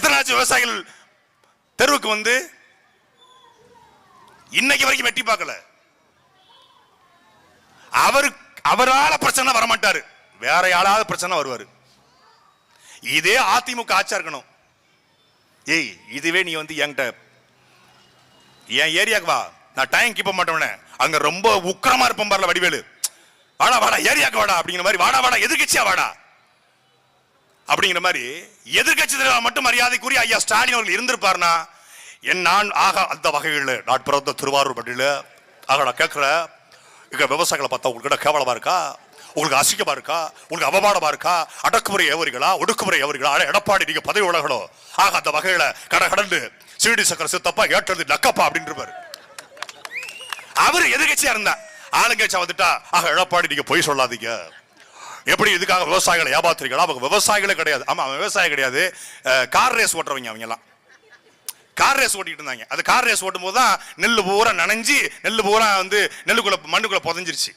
எத்தனை லட்சம் விவசாயிகள் தெருவுக்கு வந்து இன்னைக்கு வரைக்கும் வெட்டி பார்க்கல. அவரால பிரச்சனை வரமாட்டாரு, வேற யாராவது பிரச்சனை வருவாரு. இதே அதிமுக ஆட்சியா இருக்கணும். ஏய், இதுவே நீ வந்து என்கிட்ட என் ஏரியாக்கு வா, நான் டைம் கீப்ப மாட்டேன், அங்க ரொம்ப உக்கிரமா இருப்போம் பாருல வடிவேலு, வாடா வாடா ஏரியாக்கு வாடா அப்படிங்கிற மாதிரி, வாடா வாடா எதிர்கட்சியா வாடா அப்படிங்கிற மாதிரி எதிர்கட்சி தலைவர் மட்டும் மரியாதைக்குரிய ஐயா ஸ்டாலின் அவர்கள் இருந்திருப்பாருனா நான் ஆக அந்த வகையில் நான் பிறந்த திருவாரூர் பட்டியல ஆக நான் கேட்கிறேன், இங்க விவசாயிகளை பார்த்தா உங்களுக்கு கேவலமா இருக்கா, உங்களுக்கு அசிங்கமா இருக்கா, உங்களுக்கு அவமானமா இருக்கா, அடக்குமுறை ஏவரிகளா ஒடுக்குமுறை ஏவரிகளா, எடப்பாடி நீங்க பதவி உலகணும் ஆக அந்த வகையில கடந்து சீடி சக்கர சித்தப்பா ஏற்றது நக்கப்பா அப்படின்னு இருப்பாரு. அவரு எதிர்கட்சியா இருந்தா, ஆளுங்கட்சியா வந்துட்டா ஆக எடப்பாடி நீங்க பொய் சொல்லாதீங்க, எப்படி இதுக்காக விவசாயிகளை ஏமாத்துறீங்களா, அவங்க விவசாயிகளே கிடையாது. ஆமா, விவசாயம் கிடையாது, கார் ரேஸ் ஓட்டுறவங்க அவங்க எல்லாம் கார் ரேஸ் ஓட்டிட்டு இருந்தாங்க. அது கார் ரேஸ் ஓட்டும் போதுதான் நெல்லு பூரா நனைஞ்சி, நெல்லு பூரா வந்து நெல்லுக்குள்ள மண்ணுக்குள்ள புதஞ்சிருச்சு.